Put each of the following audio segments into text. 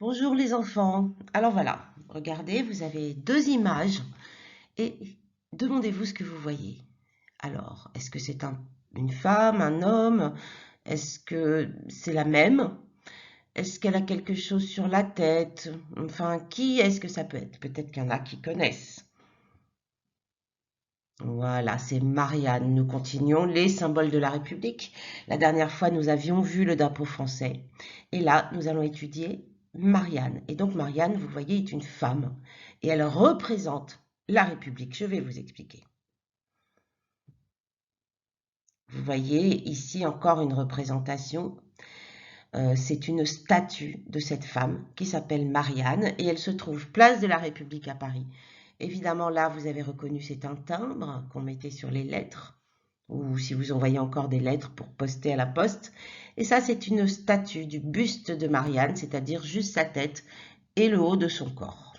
Bonjour les enfants. Alors voilà, regardez, vous avez deux images et demandez-vous ce que vous voyez. Alors, est-ce que c'est une femme, un homme? Est-ce que c'est la même? Est-ce qu'elle a quelque chose sur la tête? Enfin, qui est-ce que ça peut être? Peut-être qu'il y en a qui connaissent. Voilà, c'est Marianne. Nous continuons les symboles de la République. La dernière fois, nous avions vu le drapeau français. Et là, nous allons étudier Marianne. Et donc, Marianne, vous voyez, est une femme. Et elle représente la République. Je vais vous expliquer. Vous voyez ici encore une représentation. C'est une statue de cette femme qui s'appelle Marianne. Et elle se trouve place de la République à Paris. Évidemment, là, vous avez reconnu, c'est un timbre qu'on mettait sur les lettres, ou si vous envoyez encore des lettres pour poster à la poste. Et ça, c'est une statue du buste de Marianne, c'est-à-dire juste sa tête et le haut de son corps.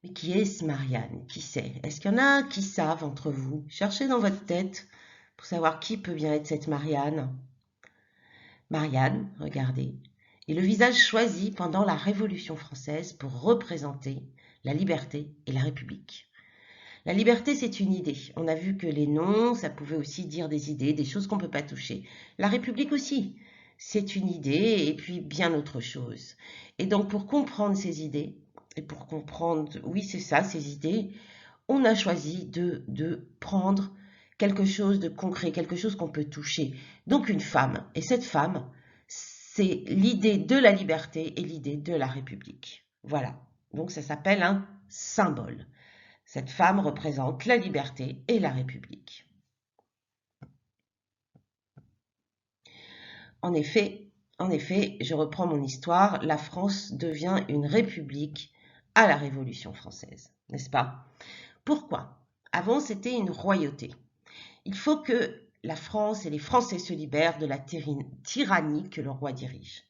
Mais qui est-ce, Marianne? Qui c'est? Est-ce qu'il y en a qui savent entre vous? Cherchez dans votre tête pour savoir qui peut bien être cette Marianne. Marianne, regardez, est le visage choisi pendant la Révolution française pour représenter la liberté et la République. La liberté, c'est une idée. On a vu que les noms, ça pouvait aussi dire des idées, des choses qu'on ne peut pas toucher. La République aussi, c'est une idée et puis bien autre chose. Et donc pour comprendre ces idées, et pour comprendre, oui c'est ça, ces idées, on a choisi de prendre quelque chose de concret, quelque chose qu'on peut toucher. Donc une femme. Et cette femme, c'est l'idée de la liberté et l'idée de la République. Voilà. Donc ça s'appelle un symbole. Cette femme représente la liberté et la République. En effet, je reprends mon histoire, la France devient une république à la Révolution française, n'est-ce pas? Pourquoi? Avant, c'était une royauté. Il faut que la France et les Français se libèrent de la tyrannie que le roi dirige.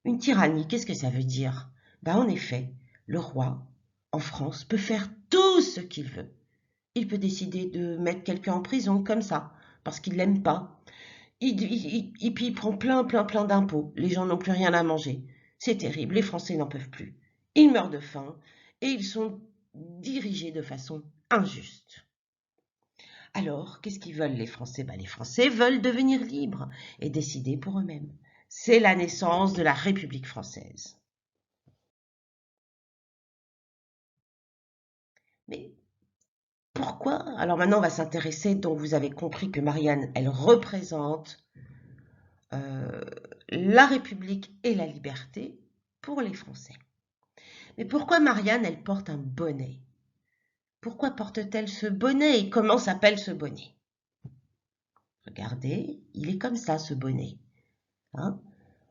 Une tyrannie, qu'est-ce que ça veut dire? En effet, le roi, en France, peut faire tout ce qu'il veut. Il peut décider de mettre quelqu'un en prison comme ça, parce qu'il l'aime pas. Et puis il prend plein d'impôts. Les gens n'ont plus rien à manger. C'est terrible, les Français n'en peuvent plus. Ils meurent de faim et ils sont dirigés de façon injuste. Alors, qu'est-ce qu'ils veulent les Français? Les Français veulent devenir libres et décider pour eux-mêmes. C'est la naissance de la République française. Mais pourquoi? Alors maintenant, on va s'intéresser, donc vous avez compris que Marianne, elle représente euh, la République et la liberté pour les Français. Mais pourquoi Marianne, elle porte un bonnet? Pourquoi porte-t-elle ce bonnet et comment s'appelle ce bonnet? Regardez, il est comme ça ce bonnet. Hein,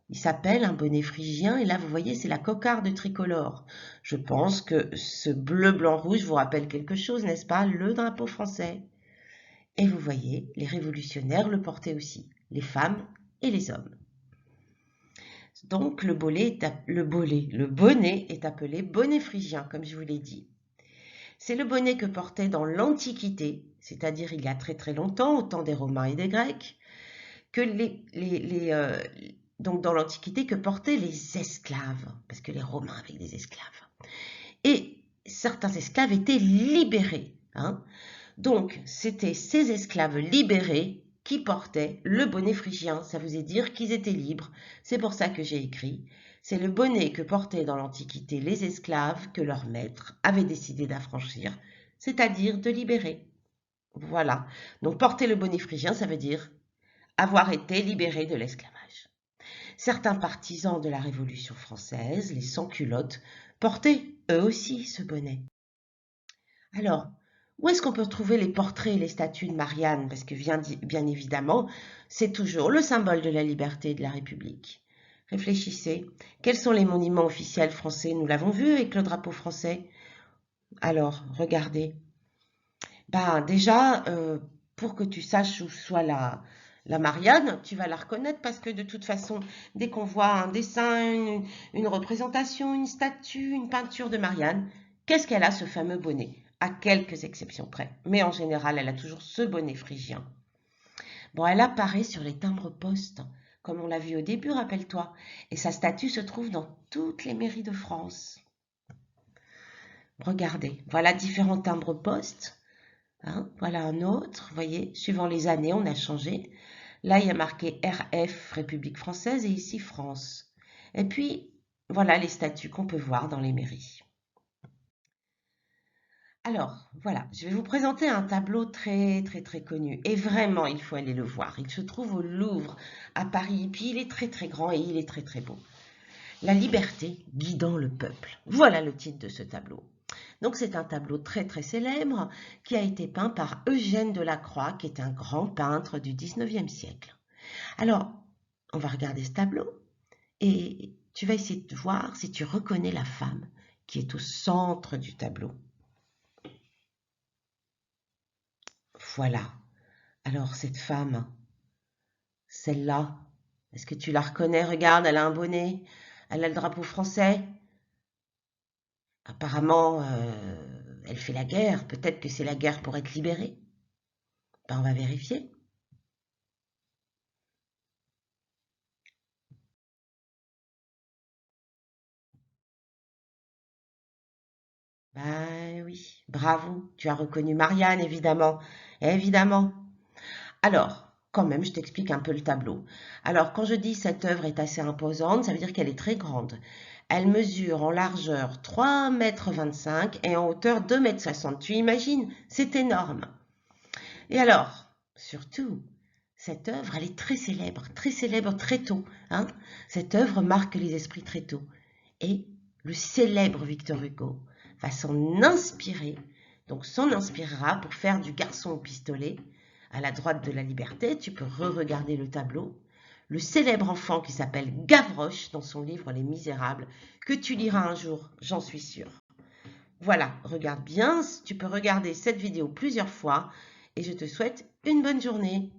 il s'appelle un bonnet phrygien et là vous voyez c'est la cocarde tricolore. Je pense que ce bleu, blanc, rouge vous rappelle quelque chose, n'est-ce pas? Le drapeau français. Et vous voyez, les révolutionnaires le portaient aussi, les femmes et les hommes. Donc le bonnet est appelé bonnet phrygien, comme je vous l'ai dit. C'est le bonnet que portaient dans l'Antiquité, c'est-à-dire il y a très longtemps, au temps des Romains et des Grecs, que donc dans l'Antiquité que portaient les esclaves, parce que les Romains avaient des esclaves. Et certains esclaves étaient libérés. Hein. Donc c'était ces esclaves libérés qui portaient le bonnet phrygien. Ça vous est dire qu'ils étaient libres. C'est pour ça que j'ai écrit. C'est le bonnet que portaient dans l'Antiquité les esclaves que leurs maîtres avaient décidé d'affranchir, c'est-à-dire de libérer. Voilà. Donc porter le bonnet phrygien, ça veut dire avoir été libéré de l'esclavage. Certains partisans de la Révolution française, les sans-culottes, portaient eux aussi ce bonnet. Alors, où est-ce qu'on peut trouver les portraits et les statues de Marianne? Parce que bien évidemment, c'est toujours le symbole de la liberté et de la République. Réfléchissez. Quels sont les monuments officiels français? Nous l'avons vu avec le drapeau français. Alors, regardez. Déjà, pour que tu saches où soit la Marianne, tu vas la reconnaître parce que de toute façon, dès qu'on voit un dessin, une représentation, une statue, une peinture de Marianne, qu'est-ce qu'elle a ce fameux bonnet? À quelques exceptions près. Mais en général, elle a toujours ce bonnet phrygien. Bon, elle apparaît sur les timbres-poste. comme on l'a vu au début, rappelle-toi. Et sa statue se trouve dans toutes les mairies de France. Regardez, voilà différents timbres-poste. Hein, voilà un autre, vous voyez, suivant les années, on a changé. Là, il y a marqué RF, République française, et ici France. Et puis, voilà les statues qu'on peut voir dans les mairies. Alors, voilà, je vais vous présenter un tableau très connu. Et vraiment, il faut aller le voir. Il se trouve au Louvre, à Paris. Et puis, il est très grand et il est très beau. La liberté guidant le peuple. Voilà le titre de ce tableau. Donc, c'est un tableau très célèbre qui a été peint par Eugène Delacroix, qui est un grand peintre du 19e siècle. Alors, on va regarder ce tableau et tu vas essayer de voir si tu reconnais la femme qui est au centre du tableau. Voilà. Alors, cette femme, celle-là, est-ce que tu la reconnais? Regarde, elle a un bonnet, elle a le drapeau français. Apparemment, elle fait la guerre. Peut-être que c'est la guerre pour être libérée. Ben, on va vérifier. Ben oui, bravo, tu as reconnu Marianne, évidemment. Évidemment. Alors, quand même, je t'explique un peu le tableau. Alors, quand je dis cette œuvre est assez imposante, ça veut dire qu'elle est très grande. Elle mesure en largeur 3,25 m et en hauteur 2,60 m. Tu imagines? C'est énorme. Et alors, surtout, cette œuvre, elle est très célèbre très tôt. Hein. Cette œuvre marque les esprits très tôt. Et le célèbre Victor Hugo va s'en inspirer, donc s'en inspirera pour faire du garçon au pistolet. À la droite de la liberté, tu peux re-regarder le tableau. Le célèbre enfant qui s'appelle Gavroche dans son livre Les Misérables, que tu liras un jour, j'en suis sûre. Voilà, regarde bien, tu peux regarder cette vidéo plusieurs fois et je te souhaite une bonne journée.